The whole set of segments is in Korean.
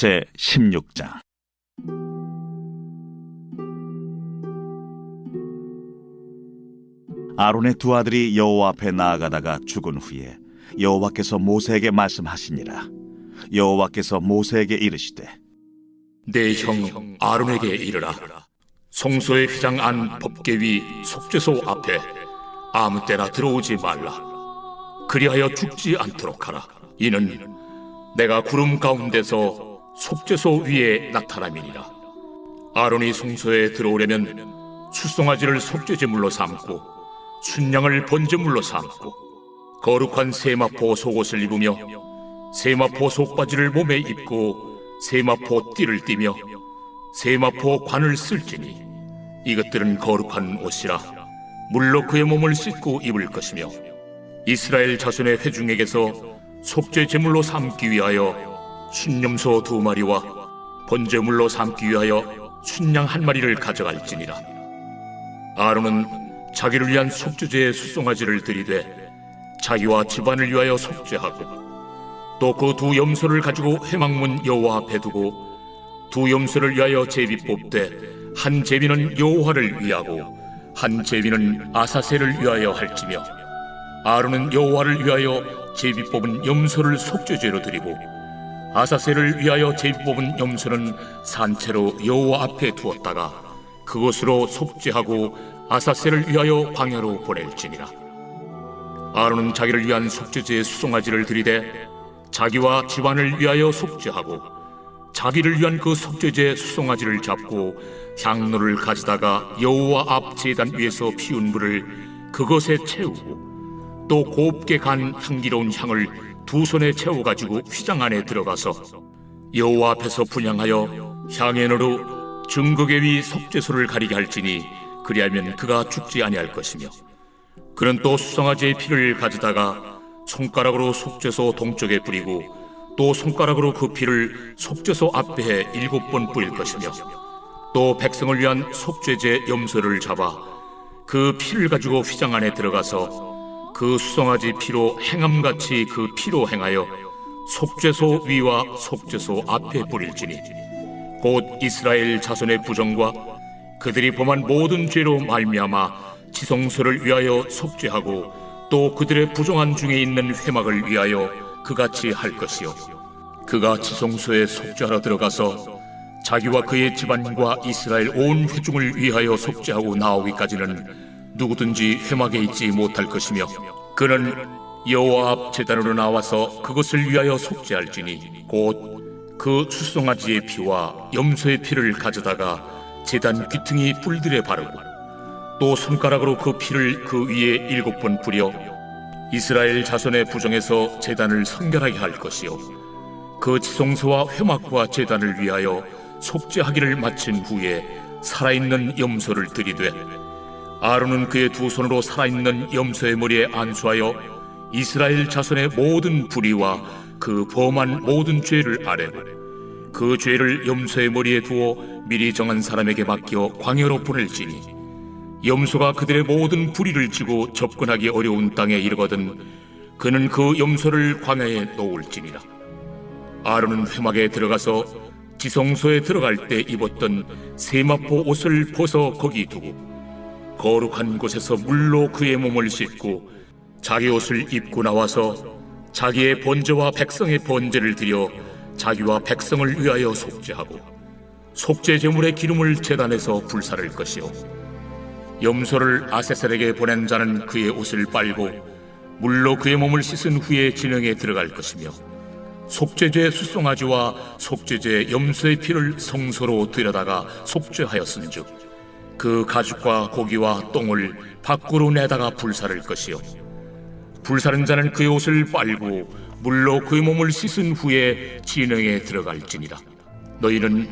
제16장. 아론의 두 아들이 여호와 앞에 나아가다가 죽은 후에 여호와께서 모세에게 말씀하시니라. 여호와께서 모세에게 이르시되, 내 형 아론에게 이르라. 성소의 휘장 안 법궤 위 속죄소 앞에 아무 때나 들어오지 말라. 그리하여 죽지 않도록 하라. 이는 내가 구름 가운데서 속죄소 위에 나타남이니라. 아론이 성소에 들어오려면 숫송아지를 속죄제물로 삼고 순양을 번제물로 삼고 거룩한 세마포 속옷을 입으며 세마포 속바지를 몸에 입고 세마포 띠를 띠며 세마포 관을 쓸지니 이것들은 거룩한 옷이라 물로 그의 몸을 씻고 입을 것이며 이스라엘 자손의 회중에게서 속죄 제물로 삼기 위하여 순염소 2마리와 번제물로 삼기 위하여 순양 1마리를 가져갈지니라. 아론은 자기를 위한 속죄제의 숫송아지를 들이되 자기와 집안을 위하여 속죄하고 또 그 2 염소를 가지고 회막문 여호와 앞에 두고 2 염소를 위하여 제비 뽑되 한 제비는 여호와를 위하고 한 제비는 아사셀을 위하여 할지며 아론은 여호와를 위하여 제비 뽑은 염소를 속죄제로 드리고 아사셀을 위하여 제비 뽑은 염소는 산채로 여호와 앞에 두었다가 그것으로 속죄하고 아사셀을 위하여 광야로 보낼지니라. 아론은 자기를 위한 속죄제의 숫송아지를 들이되 자기와 집안을 위하여 속죄하고 자기를 위한 그 속죄제 숫송아지를 잡고 향로를 가지다가 여호와 앞 제단 위에서 피운 불을 그것에 채우고 또 곱게 간 향기로운 향을 2 손에 채워가지고 휘장 안에 들어가서 여호와 앞에서 분향하여 향연으로 증거궤 위 속죄소를 가리게 할지니 그리하면 그가 죽지 아니할 것이며 그는 또 숫송아지의 피를 가져다가 손가락으로 속죄소 동쪽에 뿌리고 또 손가락으로 그 피를 속죄소 앞에 7번 뿌릴 것이며 또 백성을 위한 속죄제 염소를 잡아 그 피를 가지고 휘장 안에 들어가서 그 숫송아지 피로 행함같이 그 피로 행하여 속죄소 위와 속죄소 앞에 뿌릴지니 곧 이스라엘 자손의 부정과 그들이 범한 모든 죄로 말미암아 지성소를 위하여 속죄하고 또 그들의 부정한 중에 있는 회막을 위하여 그같이 할 것이요 그가 지성소에 속죄하러 들어가서 자기와 그의 집안과 이스라엘 온 회중을 위하여 속죄하고 나오기까지는 누구든지 회막에 있지 못할 것이며 그는 여호와 앞 제단으로 나와서 그것을 위하여 속죄할지니 곧 그 숫송아지의 피와 염소의 피를 가져다가 제단 귀퉁이 뿔들에 바르고 또 손가락으로 그 피를 그 위에 7번 뿌려 이스라엘 자손의 부정에서 제단을 성결하게 할 것이요 그 지성소와 회막과 제단을 위하여 속죄하기를 마친 후에 살아있는 염소를 들이되 아론은 그의 2 손으로 살아있는 염소의 머리에 안수하여 이스라엘 자손의 모든 불의와 그 범한 모든 죄를 아뢰고 그 죄를 염소의 머리에 두어 미리 정한 사람에게 맡겨 광야로 보낼지니 염소가 그들의 모든 불의를 지고 접근하기 어려운 땅에 이르거든 그는 그 염소를 광야에 놓을지니라. 아론은 회막에 들어가서 지성소에 들어갈 때 입었던 세마포 옷을 벗어 거기 두고 거룩한 곳에서 물로 그의 몸을 씻고 자기 옷을 입고 나와서 자기의 번제와 백성의 번제를 드려 자기와 백성을 위하여 속죄하고 속죄 제물의 기름을 제단에서 불사를 것이요 염소를 아세셀에게 보낸 자는 그의 옷을 빨고 물로 그의 몸을 씻은 후에 진영에 들어갈 것이며 속죄제 숫송아지와 속죄제 염소의 피를 성소로 들여다가 속죄하였은즉 그 가죽과 고기와 똥을 밖으로 내다가 불사를 것이요 불사른 자는 그의 옷을 빨고 물로 그의 몸을 씻은 후에 진영에 들어갈지니라. 너희는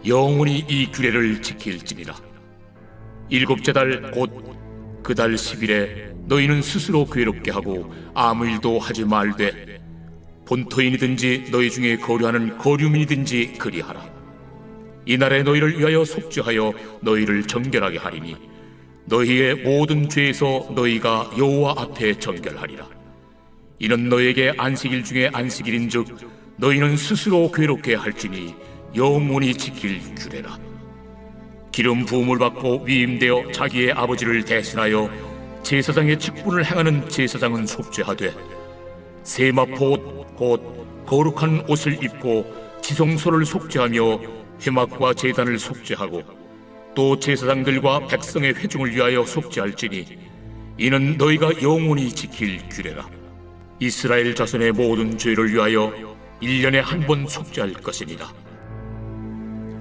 영원히 이 규례를 지킬지니라. 7째 달 곧 그 달 10일에 너희는 스스로 괴롭게 하고 아무 일도 하지 말되 본토인이든지 너희 중에 거류하는 거류민이든지 그리하라. 이날에 너희를 위하여 속죄하여 너희를 정결하게 하리니 너희의 모든 죄에서 너희가 여호와 앞에 정결하리라. 이는 너희에게 안식일 중에 안식일인즉 너희는 스스로 괴롭게 할지니 영원히 지킬 규례라. 기름 부음을 받고 위임되어 자기의 아버지를 대신하여 제사장의 직분을 행하는 제사장은 속죄하되, 세마포 곧 거룩한 옷을 입고 지성소를 속죄하며 회막과 제단을 속죄하고 또 제사장들과 백성의 회중을 위하여 속죄할지니 이는 너희가 영원히 지킬 규례라. 이스라엘 자손의 모든 죄를 위하여 1년에 한 번 속죄할 것이니라.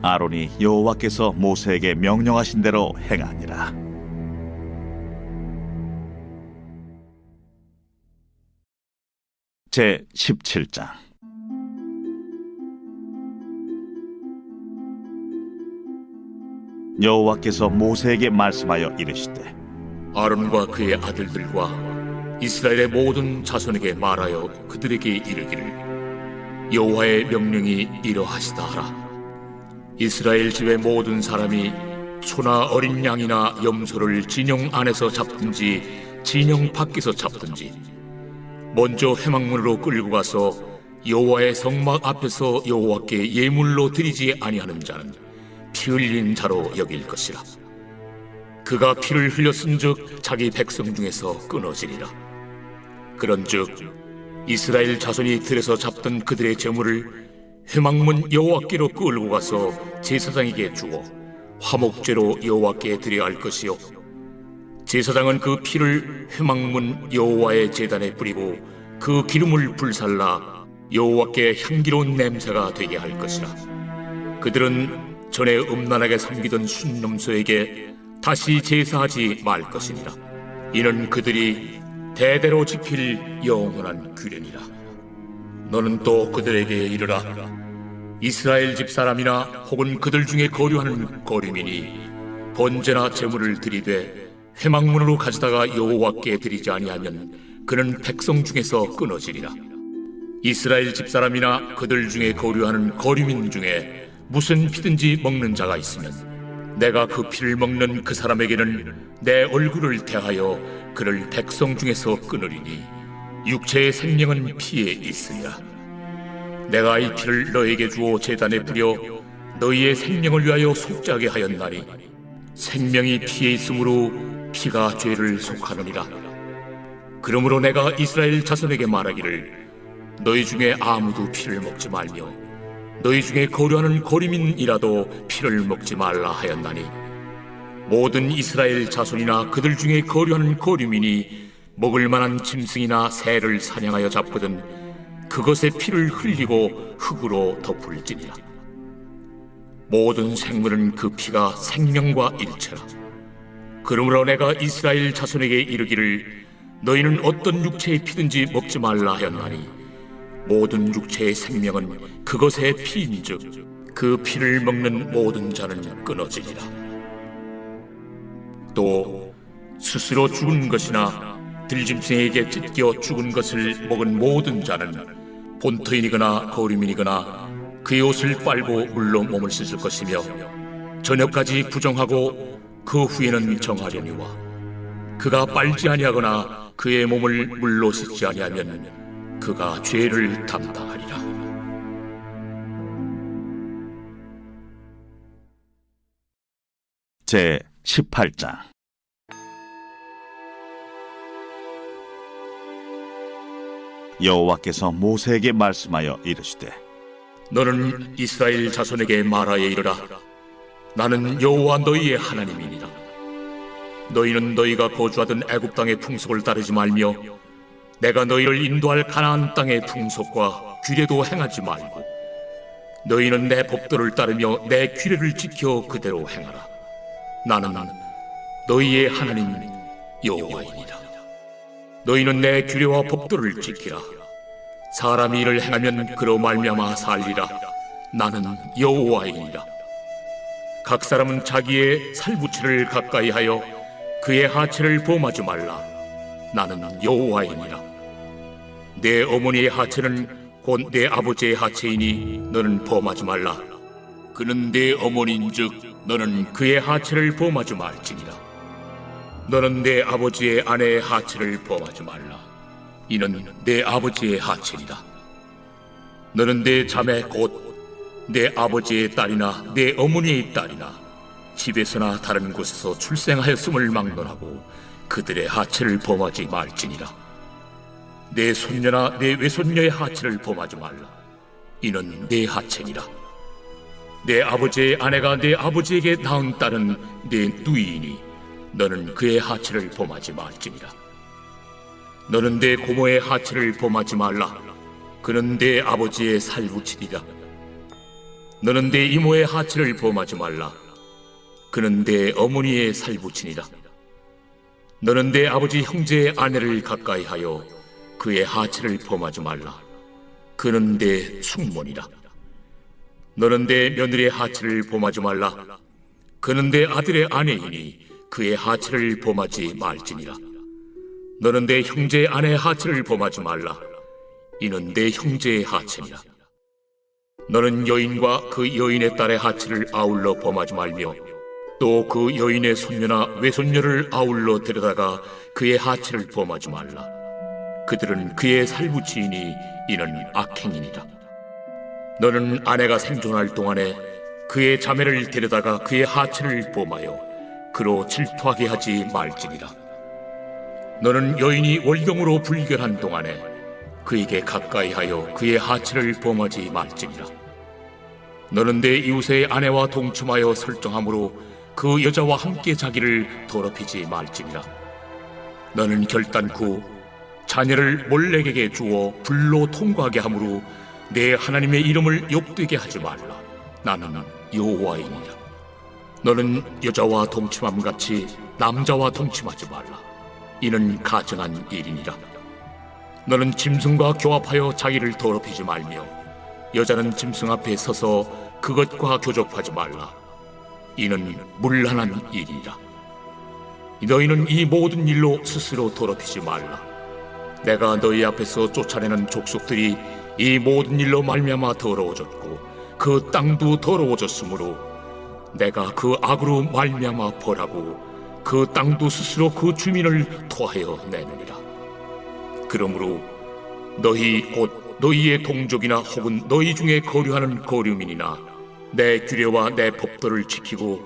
아론이 여호와께서 모세에게 명령하신 대로 행하니라. 제 17장. 여호와께서 모세에게 말씀하여 이르시되, 아론과 그의 아들들과 이스라엘의 모든 자손에게 말하여 그들에게 이르기를, 여호와의 명령이 이러하시다 하라. 이스라엘 집의 모든 사람이 소나 어린 양이나 염소를 진영 안에서 잡든지 진영 밖에서 잡든지 먼저 회막문으로 끌고 가서 여호와의 성막 앞에서 여호와께 예물로 드리지 아니하는 자는 피 흘린 자로 여길 것이라. 그가 피를 흘렸은즉 자기 백성 중에서 끊어지리라. 그런즉 이스라엘 자손이 들에서 잡던 그들의 제물을 회막문 여호와께로 끌고 가서 제사장에게 주어 화목제로 여호와께 드려야 할 것이요, 제사장은 그 피를 회막문 여호와의 제단에 뿌리고 그 기름을 불살라 여호와께 향기로운 냄새가 되게 할 것이라. 그들은 전에 음란하게 섬기던 순놈소에게 다시 제사하지 말 것이니라. 이는 그들이 대대로 지킬 영원한 규례니라. 너는 또 그들에게 이르라. 이스라엘 집 사람이나 혹은 그들 중에 거류하는 거류민이 번제나 제물을 드리되 회막문으로 가져다가 여호와께 드리지 아니하면 그는 백성 중에서 끊어지리라. 이스라엘 집 사람이나 그들 중에 거류하는 거류민 중에 무슨 피든지 먹는 자가 있으면 내가 그 피를 먹는 그 사람에게는 내 얼굴을 대하여 그를 백성 중에서 끊으리니 육체의 생명은 피에 있으리라. 내가 이 피를 너에게 주어 제단에 뿌려 너희의 생명을 위하여 속죄하게 하였나니 생명이 피에 있으므로 피가 죄를 속하느니라. 그러므로 내가 이스라엘 자손에게 말하기를, 너희 중에 아무도 피를 먹지 말며 너희 중에 거류하는 거류민이라도 피를 먹지 말라 하였나니, 모든 이스라엘 자손이나 그들 중에 거류하는 거류민이 먹을 만한 짐승이나 새를 사냥하여 잡거든 그것의 피를 흘리고 흙으로 덮을지니라. 모든 생물은 그 피가 생명과 일체라. 그러므로 내가 이스라엘 자손에게 이르기를, 너희는 어떤 육체의 피든지 먹지 말라 하였나니 모든 육체의 생명은 그것의 피인즉 그 피를 먹는 모든 자는 끊어지리라. 또 스스로 죽은 것이나 들짐승에게 찢겨 죽은 것을 먹은 모든 자는 본토인이거나 거류민이거나 그의 옷을 빨고 물로 몸을 씻을 것이며 저녁까지 부정하고 그 후에는 정하려니와, 그가 빨지 아니하거나 그의 몸을 물로 씻지 아니하면 그가 죄를 담당하리라. 제 18장. 여호와께서 모세에게 말씀하여 이르시되, 너는 이스라엘 자손에게 말하여 이르라. 나는 여호와 너희의 하나님이니라. 너희는 너희가 거주하던 애굽 땅의 풍속을 따르지 말며 내가 너희를 인도할 가나안 땅의 풍속과 규례도 행하지 말고 너희는 내 법도를 따르며 내 규례를 지켜 그대로 행하라. 나는 너희의 하나님 여호와이니라. 너희는 내 규례와 법도를 지키라. 사람이 이를 행하면 그로 말미암아 살리라. 나는 여호와이니라. 각 사람은 자기의 살부치를 가까이 하여 그의 하체를 범하지 말라. 나는 여호와이니라. 내 어머니의 하체는 곧 내 아버지의 하체이니 너는 범하지 말라. 그는 내 어머니인즉 너는 그의 하체를 범하지 말지니라. 너는 내 아버지의 아내의 하체를 범하지 말라. 이는 내 아버지의 하체니라. 너는 내 자매 곧 내 아버지의 딸이나 내 어머니의 딸이나 집에서나 다른 곳에서 출생하였음을 막론하고 그들의 하체를 범하지 말지니라. 내 손녀나 내 외손녀의 하체를 범하지 말라. 이는 내 하체니라. 내 아버지의 아내가 내 아버지에게 낳은 딸은 내 누이이니 너는 그의 하체를 범하지 말지니라. 너는 내 고모의 하체를 범하지 말라. 그는 내 아버지의 살붙이리라. 너는 내 이모의 하체를 범하지 말라. 그는 내 어머니의 살붙이니라. 너는 내 아버지 형제의 아내를 가까이하여 그의 하체를 범하지 말라. 그는 내 숙모니라. 너는 내 며느리의 하체를 범하지 말라. 그는 내 아들의 아내이니 그의 하체를 범하지 말지니라. 너는 내 형제의 아내의 하체를 범하지 말라. 이는 내 형제의 하체니라. 너는 여인과 그 여인의 딸의 하체를 아울러 범하지 말며 또 그 여인의 손녀나 외손녀를 아울러 데려다가 그의 하체를 범하지 말라. 그들은 그의 살붙이이니 이는 악행이니라. 너는 아내가 생존할 동안에 그의 자매를 데려다가 그의 하체를 범하여 그로 질투하게 하지 말지니라. 너는 여인이 월경으로 불결한 동안에 그에게 가까이하여 그의 하체를 범하지 말지니라. 너는 내 이웃의 아내와 동침하여 설정함으로 그 여자와 함께 자기를 더럽히지 말지니라. 너는 결단코 자녀를 몰렉에게 주어 불로 통과하게 함으로 내 하나님의 이름을 욕되게 하지 말라. 나는 여호와이니라. 너는 여자와 동침함같이 남자와 동침하지 말라. 이는 가증한 일이니라. 너는 짐승과 교합하여 자기를 더럽히지 말며 여자는 짐승 앞에 서서 그것과 교접하지 말라. 이는 문란한 일이라. 너희는 이 모든 일로 스스로 더럽히지 말라. 내가 너희 앞에서 쫓아내는 족속들이 이 모든 일로 말미암아 더러워졌고 그 땅도 더러워졌으므로 내가 그 악으로 말미암아 벌하고 그 땅도 스스로 그 주민을 토하여 내느니라. 그러므로 너희 곧 너희의 동족이나 혹은 너희 중에 거류하는 거류민이나 내 규례와 내 법도를 지키고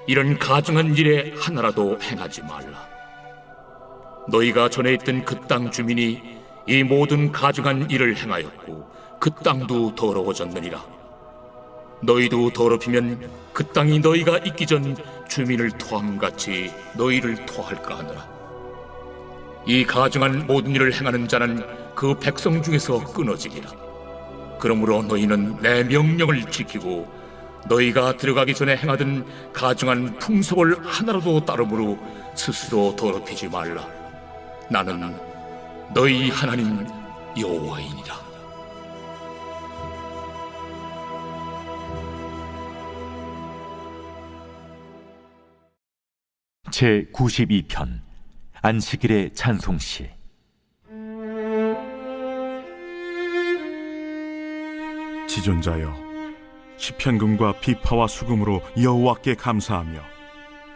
이런 가증한 일에 하나라도 행하지 말라. 너희가 전에 있던 그 땅 주민이 이 모든 가증한 일을 행하였고 그 땅도 더러워졌느니라. 너희도 더럽히면 그 땅이 너희가 있기 전 주민을 토함같이 너희를 토할까 하노라. 이 가증한 모든 일을 행하는 자는 그 백성 중에서 끊어지리라. 그러므로 너희는 내 명령을 지키고 너희가 들어가기 전에 행하던 가증한 풍속을 하나라도 따름으로 스스로 더럽히지 말라. 나는 너희 하나님 여호와이니라. 제 92편 안식일의 찬송시. 지존자여, 시편금과 비파와 수금으로 여호와께 감사하며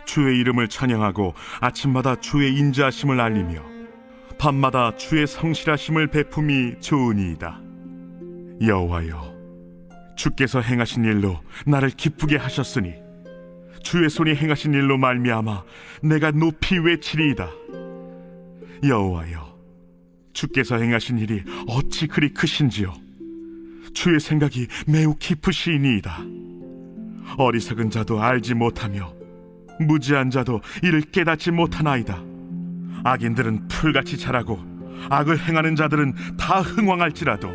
주의 이름을 찬양하고 아침마다 주의 인자하심을 알리며 밤마다 주의 성실하심을 베품이 좋으니이다. 여호와여, 주께서 행하신 일로 나를 기쁘게 하셨으니 주의 손이 행하신 일로 말미암아 내가 높이 외치리이다. 여호와여, 주께서 행하신 일이 어찌 그리 크신지요. 주의 생각이 매우 깊으시니이다. 어리석은 자도 알지 못하며 무지한 자도 이를 깨닫지 못하나이다. 악인들은 풀같이 자라고 악을 행하는 자들은 다 흥왕할지라도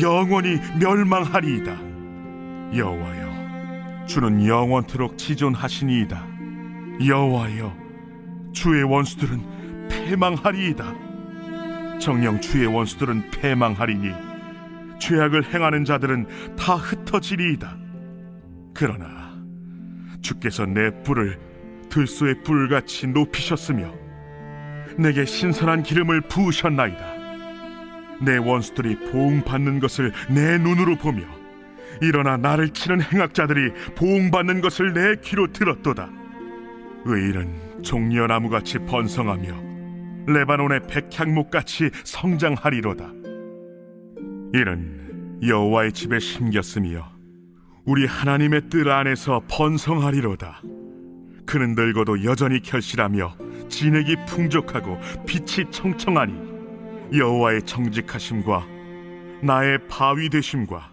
영원히 멸망하리이다. 여호와여, 주는 영원토록 지존하시니이다. 여호와여, 주의 원수들은 패망하리이다. 정녕 주의 원수들은 패망하리니 죄악을 행하는 자들은 다 흩어지리이다. 그러나 주께서 내 뿔을 들소의 뿔같이 높이셨으며 내게 신선한 기름을 부으셨나이다. 내 원수들이 보응받는 것을 내 눈으로 보며 일어나 나를 치는 행악자들이 보응받는 것을 내 귀로 들었도다. 의인은 종려나무같이 번성하며 레바논의 백향목같이 성장하리로다. 이는 여호와의 집에 심겼으며 우리 하나님의 뜰 안에서 번성하리로다. 그는 늙어도 여전히 결실하며 진액이 풍족하고 빛이 청청하니 여호와의 정직하심과 나의 바위 되심과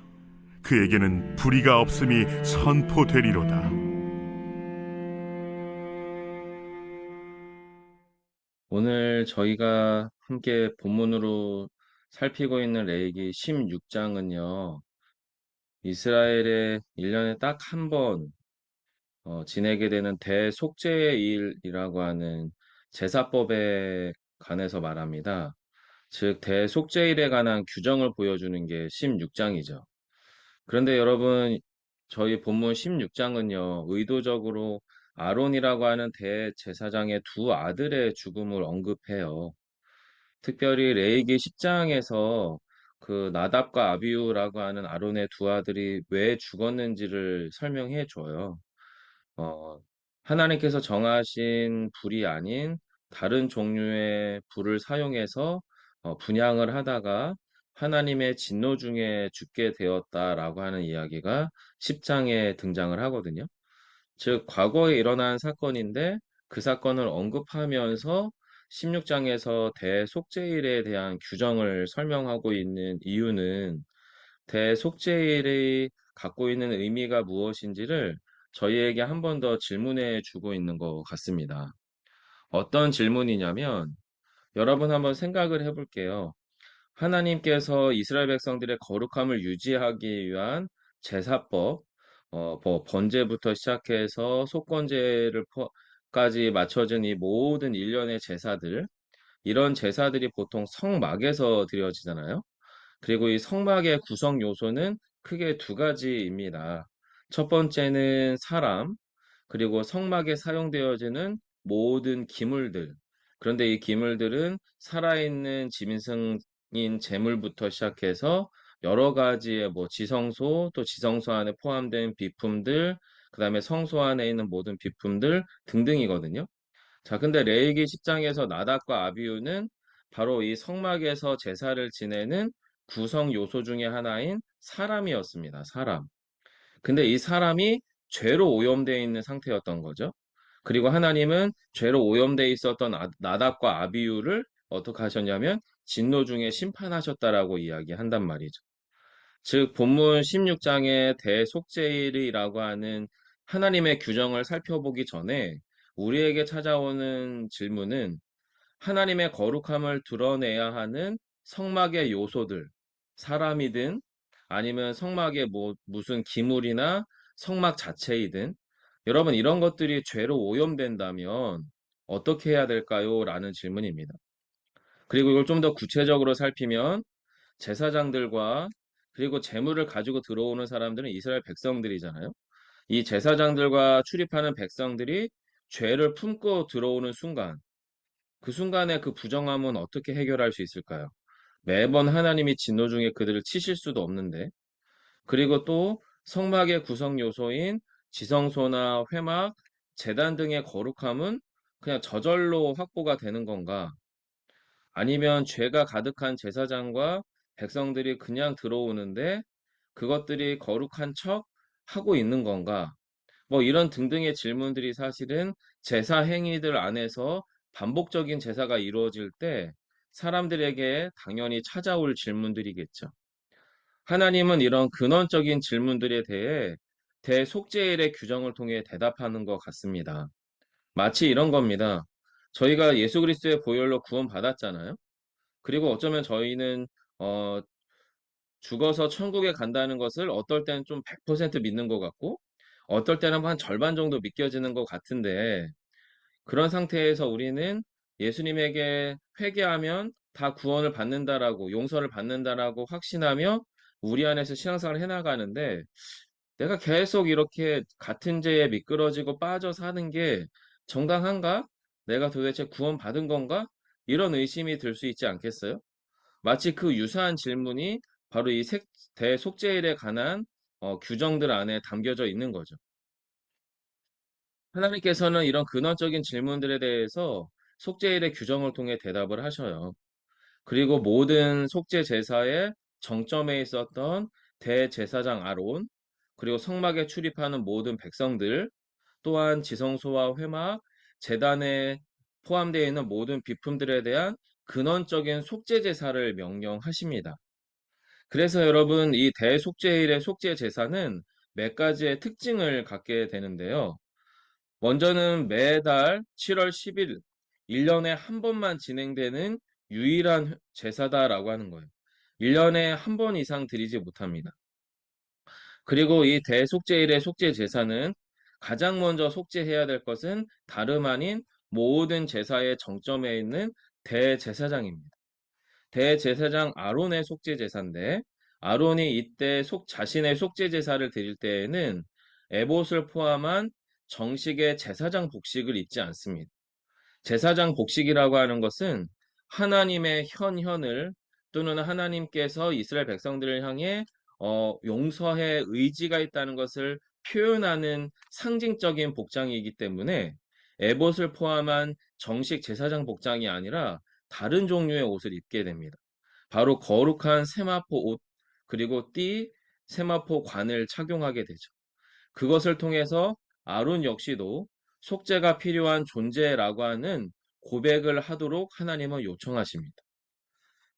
그에게는 불의가 없음이 선포되리로다. 오늘 저희가 함께 본문으로 살피고 있는 레위기 16장은요, 이스라엘의 1년에 딱 한 번 지내게 되는 대속죄의 일이라고 하는 제사법에 관해서 말합니다. 즉, 대속죄일에 관한 규정을 보여주는 게 16장이죠. 그런데 여러분, 저희 본문 16장은요, 의도적으로 아론이라고 하는 대제사장의 두 아들의 죽음을 언급해요. 특별히 레위기 10장에서 그 나답과 아비후라고 하는 아론의 두 아들이 왜 죽었는지를 설명해 줘요. 어, 하나님께서 정하신 불이 아닌 다른 종류의 불을 사용해서 분향을 하다가 하나님의 진노 중에 죽게 되었다라고 하는 이야기가 10장에 등장을 하거든요. 즉, 과거에 일어난 사건인데 그 사건을 언급하면서 16장에서 대속죄일에 대한 규정을 설명하고 있는 이유는 대속죄일이 갖고 있는 의미가 무엇인지를 저희에게 한 번 더 질문해 주고 있는 것 같습니다. 어떤 질문이냐면, 여러분 한번 생각을 해볼게요. 하나님께서 이스라엘 백성들의 거룩함을 유지하기 위한 제사법, 뭐 번제부터 시작해서 속건제를까지 맞춰진 이 모든 일련의 제사들, 이런 제사들이 보통 성막에서 드려지잖아요. 그리고 이 성막의 구성 요소는 크게 두 가지입니다. 첫 번째는 사람, 그리고 성막에 사용되어지는 모든 기물들. 그런데 이 기물들은 살아있는 짐승인 제물부터 시작해서 여러 가지의 뭐 지성소, 또 지성소 안에 포함된 비품들, 그 다음에 성소 안에 있는 모든 비품들 등등이거든요. 자, 근데 레위기 10장에서 나답과 아비후는 바로 이 성막에서 제사를 지내는 구성 요소 중에 하나인 사람이었습니다. 사람. 근데 이 사람이 죄로 오염되어 있는 상태였던 거죠. 그리고 하나님은 죄로 오염되어 있었던 나답과 아비후를 어떻게 하셨냐면 진노 중에 심판하셨다라고 이야기한단 말이죠. 즉 본문 16장의 대속죄일이라고 하는 하나님의 규정을 살펴보기 전에 우리에게 찾아오는 질문은 하나님의 거룩함을 드러내야 하는 성막의 요소들, 사람이든 아니면 성막의 뭐 무슨 기물이나 성막 자체이든 여러분 이런 것들이 죄로 오염된다면 어떻게 해야 될까요? 라는 질문입니다. 그리고 이걸 좀 더 구체적으로 살피면 제사장들과 그리고 재물을 가지고 들어오는 사람들은 이스라엘 백성들이잖아요. 이 제사장들과 출입하는 백성들이 죄를 품고 들어오는 순간, 그 순간에 그 부정함은 어떻게 해결할 수 있을까요? 매번 하나님이 진노 중에 그들을 치실 수도 없는데, 그리고 또 성막의 구성 요소인 지성소나 회막, 제단 등의 거룩함은 그냥 저절로 확보가 되는 건가? 아니면 죄가 가득한 제사장과 백성들이 그냥 들어오는데 그것들이 거룩한 척 하고 있는 건가? 뭐 이런 등등의 질문들이 사실은 제사 행위들 안에서 반복적인 제사가 이루어질 때 사람들에게 당연히 찾아올 질문들이겠죠. 하나님은 이런 근원적인 질문들에 대해 대속죄일의 규정을 통해 대답하는 것 같습니다. 마치 이런 겁니다. 저희가 예수 그리스도의 보혈로 구원받았잖아요. 그리고 어쩌면 저희는 어, 죽어서 천국에 간다는 것을 어떨 때는 좀 100% 믿는 것 같고 어떨 때는 한 절반 정도 믿겨지는 것 같은데 그런 상태에서 우리는 예수님에게 회개하면 다 구원을 받는다라고 용서를 받는다라고 확신하며 우리 안에서 신앙생활을 해나가는데 내가 계속 이렇게 같은 죄에 미끄러지고 빠져 사는 게 정당한가? 내가 도대체 구원받은 건가? 이런 의심이 들 수 있지 않겠어요? 마치 그 유사한 질문이 바로 이 대속죄일에 관한 규정들 안에 담겨져 있는 거죠. 하나님께서는 이런 근원적인 질문들에 대해서 속죄일의 규정을 통해 대답을 하셔요. 그리고 모든 속죄 제사에 정점에 있었던 대제사장 아론, 그리고 성막에 출입하는 모든 백성들, 또한 지성소와 회막, 제단에 포함되어 있는 모든 비품들에 대한 근원적인 속죄 제사를 명령하십니다. 그래서 여러분, 이 대속죄일의 속죄 제사는 몇 가지의 특징을 갖게 되는데요. 먼저는 매달 7월 10일, 1년에 한 번만 진행되는 유일한 제사다라고 하는 거예요. 1년에 한 번 이상 드리지 못합니다. 그리고 이 대속죄일의 속죄 제사는 가장 먼저 속죄해야 될 것은 다름 아닌 모든 제사의 정점에 있는 대제사장입니다. 대제사장 아론의 속죄 제사인데, 아론이 이때 자신의 속죄 제사를 드릴 때에는 에봇을 포함한 정식의 제사장 복식을 입지 않습니다. 제사장 복식이라고 하는 것은 하나님의 현현을, 또는 하나님께서 이스라엘 백성들을 향해 용서의 의지가 있다는 것을 표현하는 상징적인 복장이기 때문에 에봇을 포함한 정식 제사장 복장이 아니라 다른 종류의 옷을 입게 됩니다. 바로 거룩한 세마포 옷, 그리고 띠, 세마포 관을 착용하게 되죠. 그것을 통해서 아론 역시도 속죄가 필요한 존재라고 하는 고백을 하도록 하나님은 요청하십니다.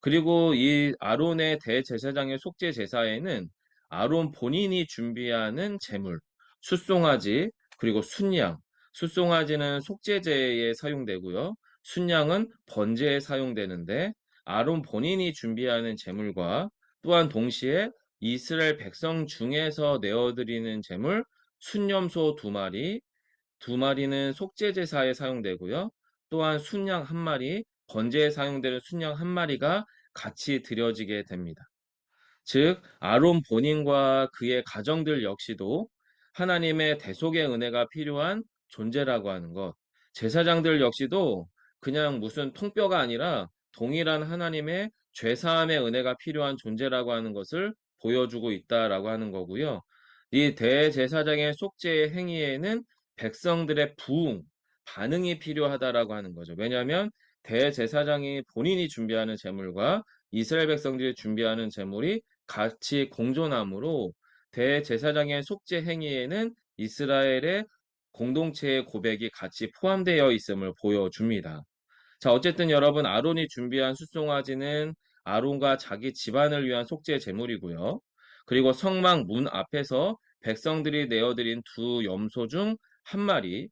그리고 이 아론의 대제사장의 속죄 제사에는 아론 본인이 준비하는 제물, 숫송아지, 그리고 순양, 숫송아지는 속죄제에 사용되고요. 순양은 번제에 사용되는데, 아론 본인이 준비하는 제물과 또한 동시에 이스라엘 백성 중에서 내어드리는 제물, 순염소 2마리, 2마리는 속죄제사에 사용되고요. 또한 순양 1마리, 번제에 사용되는 순양 1마리가 같이 드려지게 됩니다. 즉, 아론 본인과 그의 가정들 역시도 하나님의 대속의 은혜가 필요한 존재라고 하는 것, 제사장들 역시도 그냥 무슨 통뼈가 아니라 동일한 하나님의 죄사함의 은혜가 필요한 존재라고 하는 것을 보여주고 있다라고 하는 거고요. 이 대제사장의 속죄의 행위에는 백성들의 부응, 반응이 필요하다라고 하는 거죠. 왜냐하면 대제사장이 본인이 준비하는 제물과 이스라엘 백성들이 준비하는 제물이 같이 공존하므로 대제사장의 속죄 행위에는 이스라엘의 공동체의 고백이 같이 포함되어 있음을 보여줍니다. 자, 어쨌든 여러분, 아론이 준비한 숫송아지는 아론과 자기 집안을 위한 속죄 제물이고요. 그리고 성막 문 앞에서 백성들이 내어드린 2염소 중 1마리,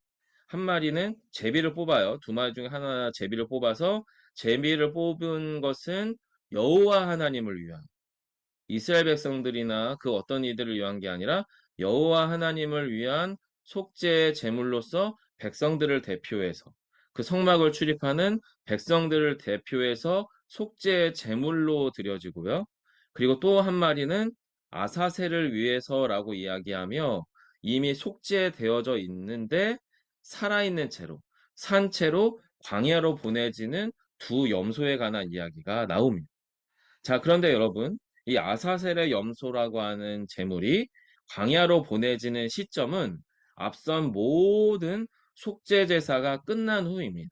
1마리는 제비를 뽑아요. 2마리 중에 하나 제비를 뽑아서, 제비를 뽑은 것은 여호와 하나님을 위한, 이스라엘 백성들이나 그 어떤 이들을 위한 게 아니라 여호와 하나님을 위한 속죄 제물로서 백성들을 대표해서, 그 성막을 출입하는 백성들을 대표해서 속죄 제물로 드려지고요. 그리고 또 1마리는 아사셀을 위해서라고 이야기하며 이미 속죄되어져 있는데 살아있는 채로, 산 채로 광야로 보내지는 2염소에 관한 이야기가 나옵니다. 자, 그런데 여러분, 이 아사셀의 염소라고 하는 제물이 광야로 보내지는 시점은 앞선 모든 속죄 제사가 끝난 후입니다.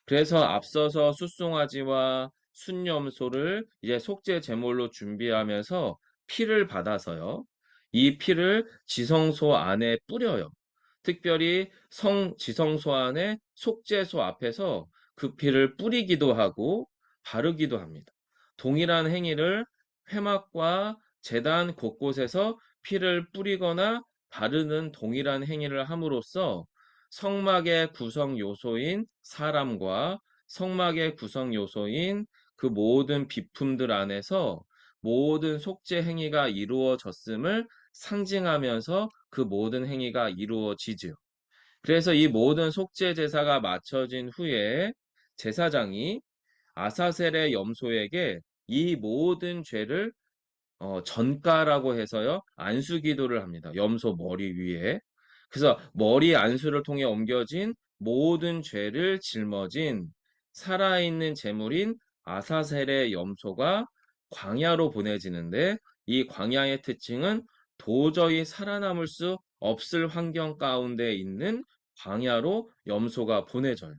그래서 앞서서 숫송아지와 순염소를 이제 속죄 제물로 준비하면서 피를 받아서요. 이 피를 지성소 안에 뿌려요. 특별히 지성소 안에 속죄소 앞에서 그 피를 뿌리기도 하고 바르기도 합니다. 동일한 행위를 회막과 제단 곳곳에서 피를 뿌리거나 바르는 동일한 행위를 함으로써 성막의 구성 요소인 사람과 성막의 구성 요소인 그 모든 비품들 안에서 모든 속죄 행위가 이루어졌음을 상징하면서 그 모든 행위가 이루어지지요. 그래서 이 모든 속죄 제사가 마쳐진 후에 제사장이 아사셀의 염소에게 이 모든 죄를 전가라고 해서요, 안수 기도를 합니다. 염소 머리 위에. 그래서 머리 안수를 통해 옮겨진 모든 죄를 짊어진 살아있는 제물인 아사셀의 염소가 광야로 보내지는데, 이 광야의 특징은 도저히 살아남을 수 없을 환경 가운데 있는 광야로 염소가 보내져요.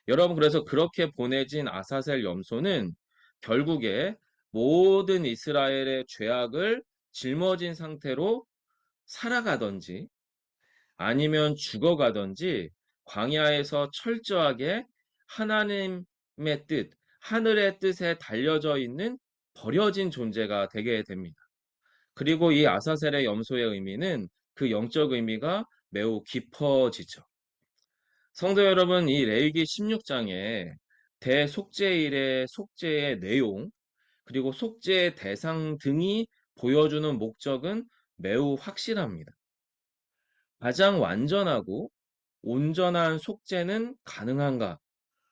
여러분, 그래서 그렇게 보내진 아사셀 염소는 결국에 모든 이스라엘의 죄악을 짊어진 상태로 살아가든지 아니면 죽어가든지 광야에서 철저하게 하나님의 뜻, 하늘의 뜻에 달려져 있는 버려진 존재가 되게 됩니다. 그리고 이 아사셀의 염소의 의미는 그 영적 의미가 매우 깊어지죠. 성도 여러분, 이 레위기 16장에 대속죄일의 속죄의 내용, 그리고 속죄의 대상 등이 보여주는 목적은 매우 확실합니다. 가장 완전하고 온전한 속죄는 가능한가?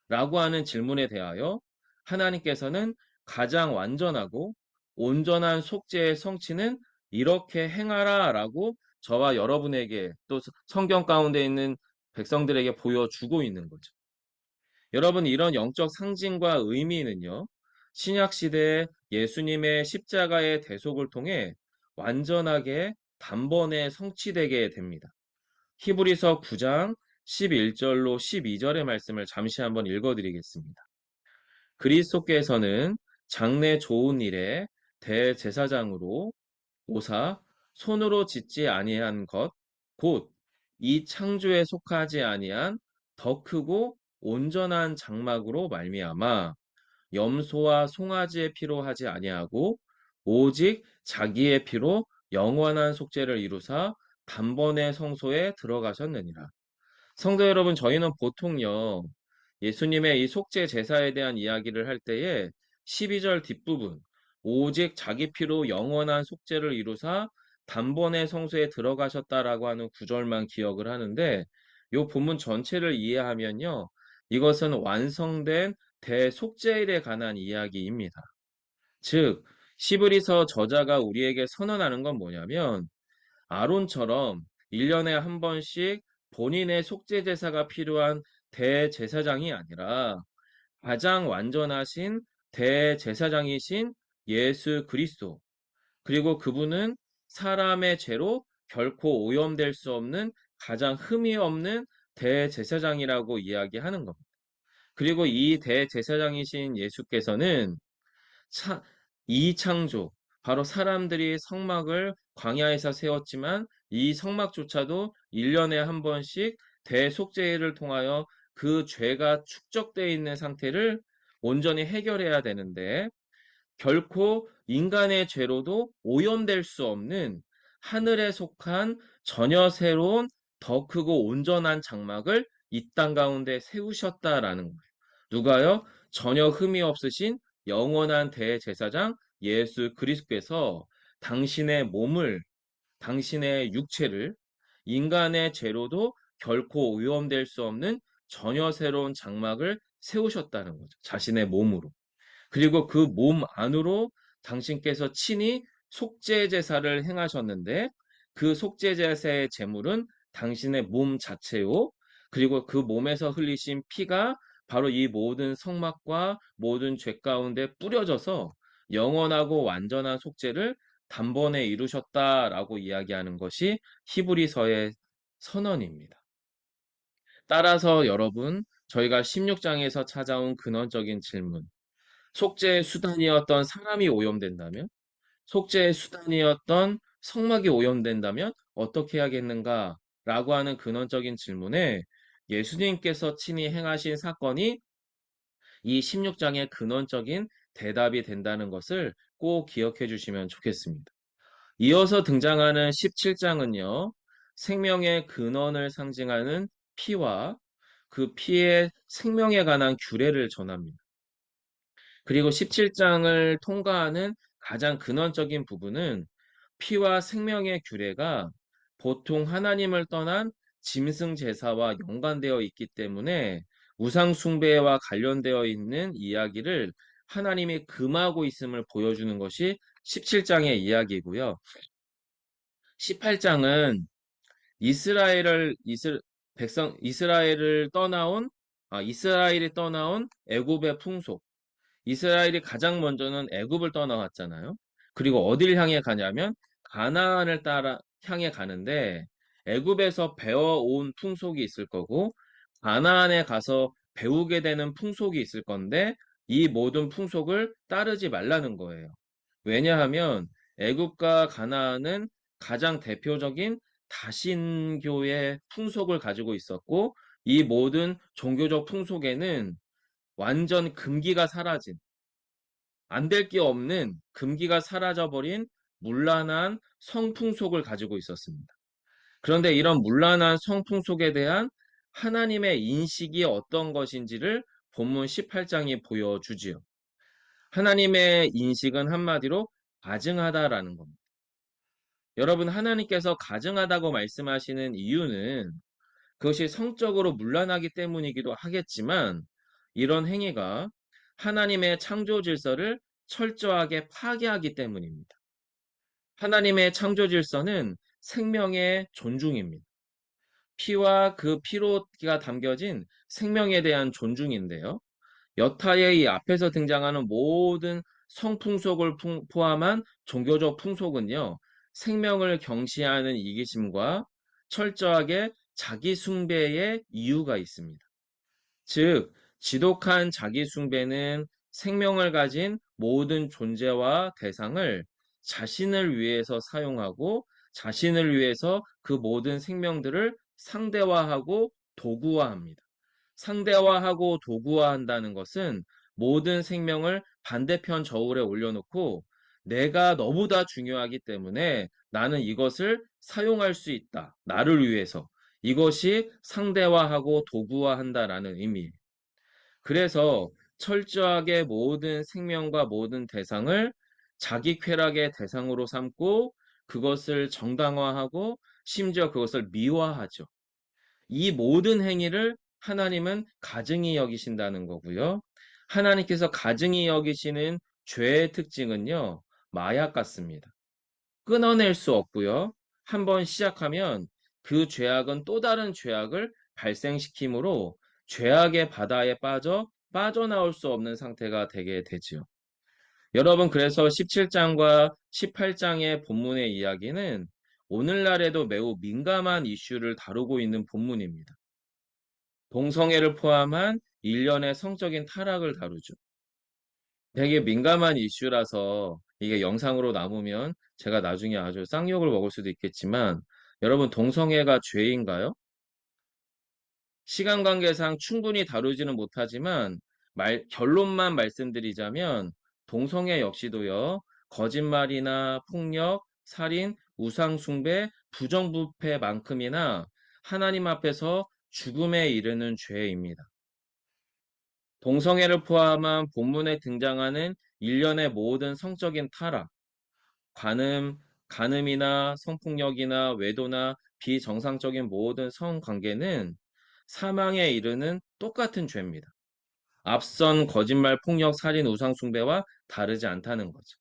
라고 하는 질문에 대하여 하나님께서는 가장 완전하고 온전한 속죄의 성취는 이렇게 행하라 라고 저와 여러분에게 또 성경 가운데 있는 백성들에게 보여주고 있는 거죠. 여러분, 이런 영적 상징과 의미는요, 신약 시대에 예수님의 십자가의 대속을 통해 완전하게 단번에 성취되게 됩니다. 히브리서 9장 11절로 12절의 말씀을 잠시 한번 읽어드리겠습니다. 그리스도께서는 장래 좋은 일에 대제사장으로 오사 손으로 짓지 아니한 것, 곧 이 창조에 속하지 아니한 더 크고 온전한 장막으로 말미암아 염소와 송아지의 피로 하지 아니하고 오직 자기의 피로 영원한 속죄를 이루사 단번에 성소에 들어가셨느니라. 성도 여러분, 저희는 보통요, 예수님의 이 속죄 제사에 대한 이야기를 할 때에 12절 뒷부분, 오직 자기 피로 영원한 속죄를 이루사 단번에 성소에 들어가셨다라고 하는 구절만 기억을 하는데, 이 본문 전체를 이해하면요, 이것은 완성된 대속죄일에 관한 이야기입니다. 즉, 시브리서 저자가 우리에게 선언하는 건 뭐냐면, 아론처럼 1년에 한 번씩 본인의 속죄 제사가 필요한 대제사장이 아니라 가장 완전하신 대제사장이신 예수 그리스도, 그리고 그분은 사람의 죄로 결코 오염될 수 없는 가장 흠이 없는 대제사장이라고 이야기하는 겁니다. 그리고 이 대제사장이신 예수께서는 이 창조, 바로 사람들이 성막을 광야에서 세웠지만 이 성막조차도 1년에 한 번씩 대속죄를 통하여 그 죄가 축적되어 있는 상태를 온전히 해결해야 되는데, 결코 인간의 죄로도 오염될 수 없는 하늘에 속한 전혀 새로운 더 크고 온전한 장막을 이 땅 가운데 세우셨다라는 거예요. 누가요? 전혀 흠이 없으신 영원한 대제사장 예수 그리스도께서 당신의 몸을, 당신의 육체를 인간의 죄로도 결코 오염될 수 없는 전혀 새로운 장막을 세우셨다는 거죠. 자신의 몸으로. 그리고 그 몸 안으로 당신께서 친히 속죄 제사를 행하셨는데, 그 속죄 제사의 제물은 당신의 몸 자체요. 그리고 그 몸에서 흘리신 피가 바로 이 모든 성막과 모든 죄 가운데 뿌려져서 영원하고 완전한 속죄를 단번에 이루셨다라고 이야기하는 것이 히브리서의 선언입니다. 따라서 여러분, 저희가 16장에서 찾아온 근원적인 질문, 속죄의 수단이었던 사람이 오염된다면, 속죄의 수단이었던 성막이 오염된다면 어떻게 해야겠는가? 라고 하는 근원적인 질문에 예수님께서 친히 행하신 사건이 이 16장의 근원적인 대답이 된다는 것을 꼭 기억해 주시면 좋겠습니다. 이어서 등장하는 17장은요, 생명의 근원을 상징하는 피와 그 피의 생명에 관한 규례를 전합니다. 그리고 17장을 통과하는 가장 근원적인 부분은 피와 생명의 규례가 보통 하나님을 떠난 짐승 제사와 연관되어 있기 때문에 우상 숭배와 관련되어 있는 이야기를 하나님이 금하고 있음을 보여주는 것이 17장의 이야기고요. 18장은 이스라엘이 떠나온 애굽의 풍속, 이스라엘이 가장 먼저는 애굽을 떠나왔잖아요. 그리고 어딜 향해 가냐면 가나안을 따라 향해 가는데, 애굽에서 배워온 풍속이 있을 거고 가나안에 가서 배우게 되는 풍속이 있을 건데, 이 모든 풍속을 따르지 말라는 거예요. 왜냐하면 애굽과 가나안은 가장 대표적인 다신교의 풍속을 가지고 있었고, 이 모든 종교적 풍속에는 완전 금기가 사라진, 안 될 게 없는 금기가 사라져버린 문란한 성풍속을 가지고 있었습니다. 그런데 이런 문란한 성풍속에 대한 하나님의 인식이 어떤 것인지를 본문 18장이 보여주지요. 하나님의 인식은 한마디로 가증하다라는 겁니다. 여러분, 하나님께서 가증하다고 말씀하시는 이유는 그것이 성적으로 문란하기 때문이기도 하겠지만, 이런 행위가 하나님의 창조 질서를 철저하게 파괴하기 때문입니다. 하나님의 창조 질서는 생명의 존중입니다. 피와 그 피로가 담겨진 생명에 대한 존중인데요. 여타의 이 앞에서 등장하는 모든 성풍속을 포함한 종교적 풍속은요, 생명을 경시하는 이기심과 철저하게 자기 숭배의 이유가 있습니다. 즉, 지독한 자기 숭배는 생명을 가진 모든 존재와 대상을 자신을 위해서 사용하고 자신을 위해서 그 모든 생명들을 상대화하고 도구화합니다. 상대화하고 도구화한다는 것은 모든 생명을 반대편 저울에 올려놓고 내가 너보다 중요하기 때문에 나는 이것을 사용할 수 있다. 나를 위해서. 이것이 상대화하고 도구화한다라는 의미예요. 그래서 철저하게 모든 생명과 모든 대상을 자기 쾌락의 대상으로 삼고 그것을 정당화하고 심지어 그것을 미화하죠. 이 모든 행위를 하나님은 가증히 여기신다는 거고요. 하나님께서 가증히 여기시는 죄의 특징은요, 마약 같습니다. 끊어낼 수 없고요. 한번 시작하면 그 죄악은 또 다른 죄악을 발생시키므로 죄악의 바다에 빠져나올 수 없는 상태가 되게 되지요. 여러분, 그래서 17장과 18장의 본문의 이야기는 오늘날에도 매우 민감한 이슈를 다루고 있는 본문입니다. 동성애를 포함한 일련의 성적인 타락을 다루죠. 되게 민감한 이슈라서 이게 영상으로 남으면 제가 나중에 아주 쌍욕을 먹을 수도 있겠지만, 여러분, 동성애가 죄인가요? 시간 관계상 충분히 다루지는 못하지만 결론만 말씀드리자면 동성애 역시도요, 거짓말이나 폭력, 살인, 우상숭배, 부정부패만큼이나 하나님 앞에서 죽음에 이르는 죄입니다. 동성애를 포함한 본문에 등장하는 일련의 모든 성적인 타락, 간음이나 성폭력이나 외도나 비정상적인 모든 성관계는 사망에 이르는 똑같은 죄입니다. 앞선 거짓말, 폭력, 살인, 우상숭배와 다르지 않다는 거죠.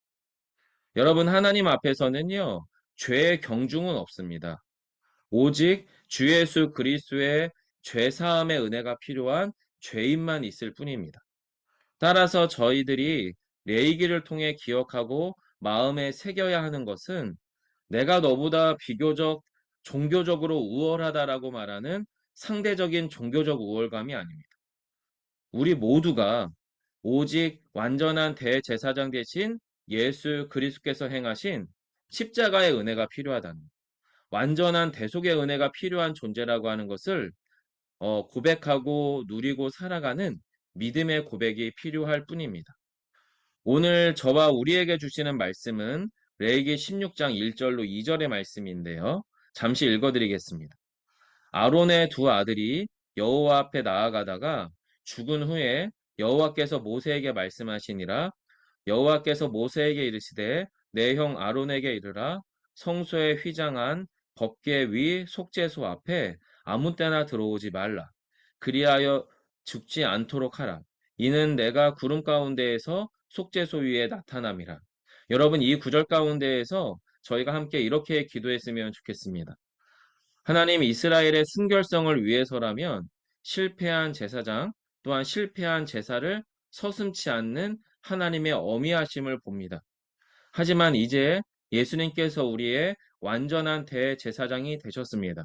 여러분, 하나님 앞에서는요, 죄의 경중은 없습니다. 오직 주 예수 그리스도의 죄사함의 은혜가 필요한 죄인만 있을 뿐입니다. 따라서 저희들이 레위기를 통해 기억하고 마음에 새겨야 하는 것은 내가 너보다 비교적 종교적으로 우월하다라고 말하는 상대적인 종교적 우월감이 아닙니다. 우리 모두가 오직 완전한 대제사장 대신 예수 그리스도께서 행하신 십자가의 은혜가 필요하다는, 완전한 대속의 은혜가 필요한 존재라고 하는 것을 고백하고 누리고 살아가는 믿음의 고백이 필요할 뿐입니다. 오늘 저와 우리에게 주시는 말씀은 레위기 16장 1절로 2절의 말씀인데요. 잠시 읽어드리겠습니다. 아론의 두 아들이 여호와 앞에 나아가다가 죽은 후에 여호와께서 모세에게 말씀하시니라. 여호와께서 모세에게 이르시되 내 형 아론에게 이르라. 성소에 휘장한 법궤 위 속죄소 앞에 아무 때나 들어오지 말라. 그리하여 죽지 않도록 하라. 이는 내가 구름 가운데에서 속죄소 위에 나타남이라. 여러분, 이 구절 가운데에서 저희가 함께 이렇게 기도했으면 좋겠습니다. 하나님, 이스라엘의 순결성을 위해서라면 실패한 제사장 또한 실패한 제사를 서슴지 않는 하나님의 어미하심을 봅니다. 하지만 이제 예수님께서 우리의 완전한 대제사장이 되셨습니다.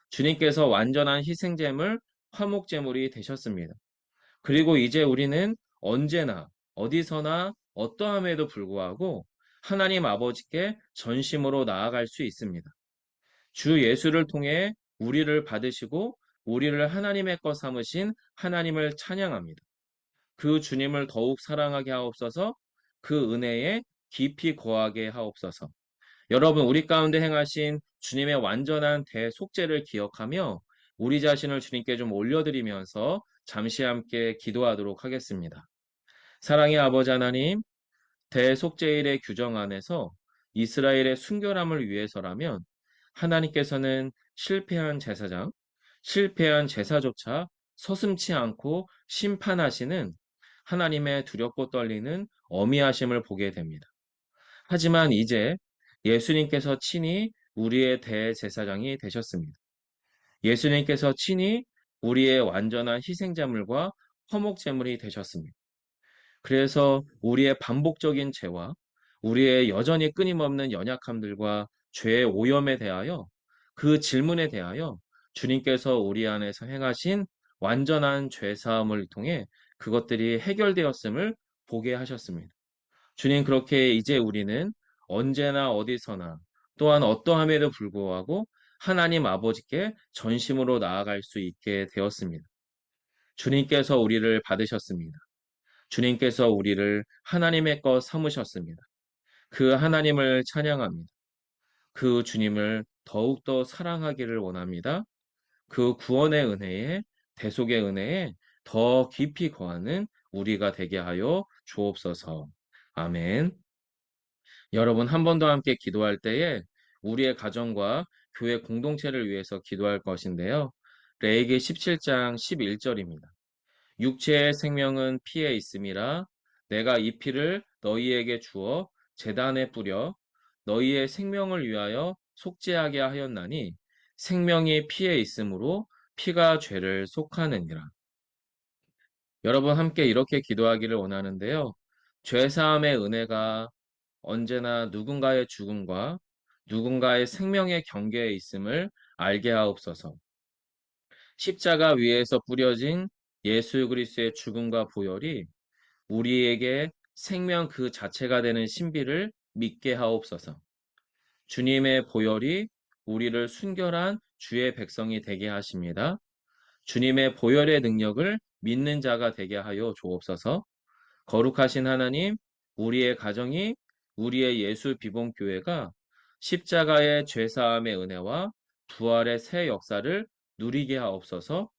주님께서 완전한 희생제물, 화목제물이 되셨습니다. 그리고 이제 우리는 언제나 어디서나 어떠함에도 불구하고 하나님 아버지께 전심으로 나아갈 수 있습니다. 주 예수를 통해 우리를 받으시고 우리를 하나님의 것 삼으신 하나님을 찬양합니다. 그 주님을 더욱 사랑하게 하옵소서. 그 은혜에 깊이 거하게 하옵소서. 여러분, 우리 가운데 행하신 주님의 완전한 대속죄를 기억하며 우리 자신을 주님께 좀 올려드리면서 잠시 함께 기도하도록 하겠습니다. 사랑의 아버지 하나님, 대속죄일의 규정 안에서 이스라엘의 순결함을 위해서라면 하나님께서는 실패한 제사장, 실패한 제사조차 서슴지 않고 심판하시는 하나님의 두렵고 떨리는 어미하심을 보게 됩니다. 하지만 이제 예수님께서 친히 우리의 대제사장이 되셨습니다. 예수님께서 친히 우리의 완전한 희생제물과 화목제물이 되셨습니다. 그래서 우리의 반복적인 죄와 우리의 여전히 끊임없는 연약함들과 죄의 오염에 대하여 그 질문에 대하여 주님께서 우리 안에서 행하신 완전한 죄 사함을 통해 그것들이 해결되었음을 보게 하셨습니다. 주님, 그렇게 이제 우리는 언제나 어디서나 또한 어떠함에도 불구하고 하나님 아버지께 전심으로 나아갈 수 있게 되었습니다. 주님께서 우리를 받으셨습니다. 주님께서 우리를 하나님의 것 삼으셨습니다. 그 하나님을 찬양합니다. 그 주님을 더욱더 사랑하기를 원합니다. 그 구원의 은혜에, 대속의 은혜에 더 깊이 거하는 우리가 되게 하여 주옵소서. 아멘. 여러분, 한 번 더 함께 기도할 때에 우리의 가정과 교회 공동체를 위해서 기도할 것인데요. 레위기 17장 11절입니다. 육체의 생명은 피에 있음이라 내가 이 피를 너희에게 주어 제단에 뿌려 너희의 생명을 위하여 속죄하게 하였나니 생명이 피에 있으므로 피가 죄를 속하느니라. 여러분, 함께 이렇게 기도하기를 원하는데요. 죄사함의 은혜가 언제나 누군가의 죽음과 누군가의 생명의 경계에 있음을 알게 하옵소서. 십자가 위에서 뿌려진 예수 그리스도의 죽음과 보혈이 우리에게 생명 그 자체가 되는 신비를 믿게 하옵소서. 주님의 보혈이 우리를 순결한 주의 백성이 되게 하십니다. 주님의 보혈의 능력을 믿는 자가 되게 하여 주옵소서. 거룩하신 하나님, 우리의 가정이 우리의 예수 비봉교회가 십자가의 죄사함의 은혜와 부활의 새 역사를 누리게 하옵소서.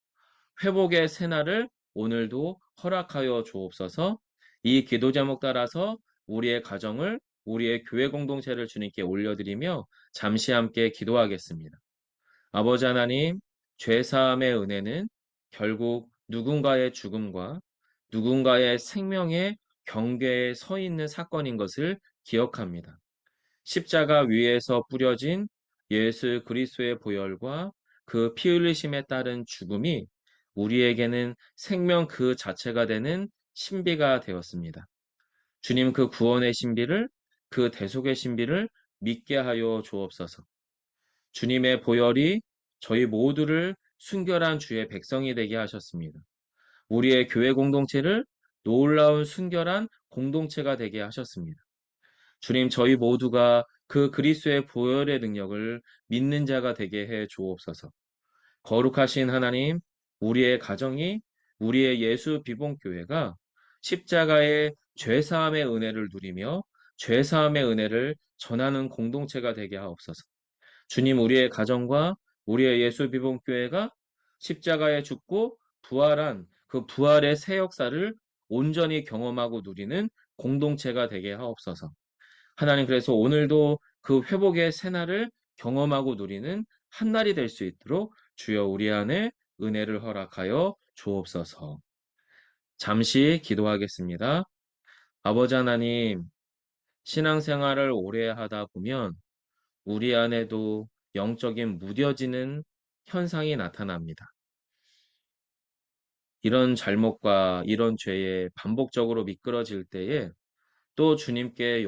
회복의 새날을 오늘도 허락하여 주옵소서. 이 기도 제목 따라서 우리의 가정을, 우리의 교회 공동체를 주님께 올려드리며 잠시 함께 기도하겠습니다. 아버지 하나님, 죄사함의 은혜는 결국 누군가의 죽음과 누군가의 생명의 경계에 서 있는 사건인 것을 기억합니다. 십자가 위에서 뿌려진 예수 그리스도의 보혈과 그 피 흘리심에 따른 죽음이 우리에게는 생명 그 자체가 되는 신비가 되었습니다. 주님, 그 구원의 신비를, 그 대속의 신비를 믿게 하여 주옵소서. 주님의 보혈이 저희 모두를 순결한 주의 백성이 되게 하셨습니다. 우리의 교회 공동체를 놀라운 순결한 공동체가 되게 하셨습니다. 주님, 저희 모두가 그 그리스도의 보혈의 능력을 믿는 자가 되게 해 주옵소서. 거룩하신 하나님, 우리의 가정이, 우리의 예수 비봉교회가 십자가의 죄사함의 은혜를 누리며 죄사함의 은혜를 전하는 공동체가 되게 하옵소서. 주님, 우리의 가정과 우리의 예수 비봉교회가 십자가에 죽고 부활한 그 부활의 새 역사를 온전히 경험하고 누리는 공동체가 되게 하옵소서. 하나님, 그래서 오늘도 그 회복의 새날을 경험하고 누리는 한 날이 될 수 있도록 주여 우리 안에 은혜를 허락하여 주옵소서. 잠시 기도하겠습니다. 아버지 하나님, 신앙생활을 오래 하다 보면 우리 안에도 영적인 무뎌지는 현상이 나타납니다. 이런 잘못과 이런 죄에 반복적으로 미끄러질 때에 또 주님께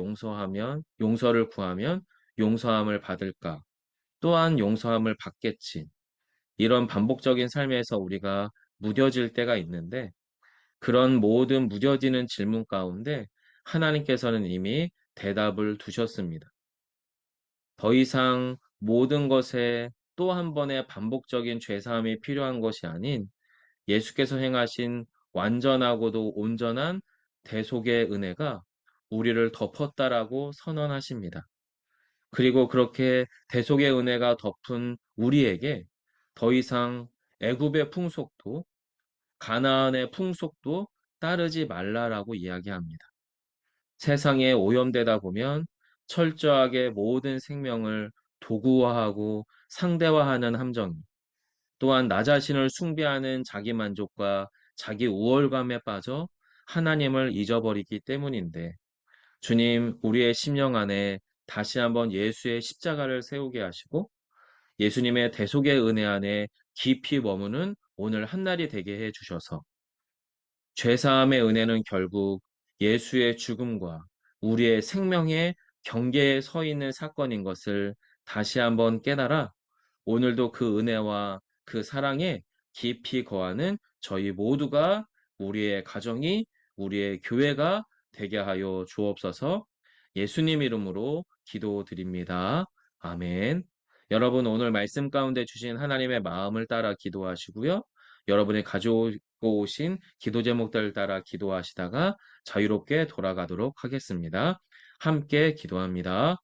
용서를 구하면 용서함을 받을까? 또한 용서함을 받겠지. 이런 반복적인 삶에서 우리가 무뎌질 때가 있는데 그런 모든 무뎌지는 질문 가운데 하나님께서는 이미 대답을 두셨습니다. 더 이상 모든 것에 또 한 번의 반복적인 죄사함이 필요한 것이 아닌 예수께서 행하신 완전하고도 온전한 대속의 은혜가 우리를 덮었다라고 선언하십니다. 그리고 그렇게 대속의 은혜가 덮은 우리에게 더 이상 애굽의 풍속도 가나안의 풍속도 따르지 말라라고 이야기합니다. 세상에 오염되다 보면 철저하게 모든 생명을 도구화하고 상대화하는 함정이, 또한 나 자신을 숭배하는 자기 만족과 자기 우월감에 빠져 하나님을 잊어버리기 때문인데, 주님 우리의 심령 안에 다시 한번 예수의 십자가를 세우게 하시고 예수님의 대속의 은혜 안에 깊이 머무는 오늘 한날이 되게 해 주셔서 죄사함의 은혜는 결국 예수의 죽음과 우리의 생명의 경계에 서 있는 사건인 것을 다시 한번 깨달아 오늘도 그 은혜와 그 사랑에 깊이 거하는 저희 모두가, 우리의 가정이, 우리의 교회가 되게 하여 주옵소서. 예수님 이름으로 기도드립니다. 아멘. 여러분 오늘 말씀 가운데 주신 하나님의 마음을 따라 기도하시고요. 여러분이 가지고 오신 기도 제목들을 따라 기도하시다가 자유롭게 돌아가도록 하겠습니다. 함께 기도합니다.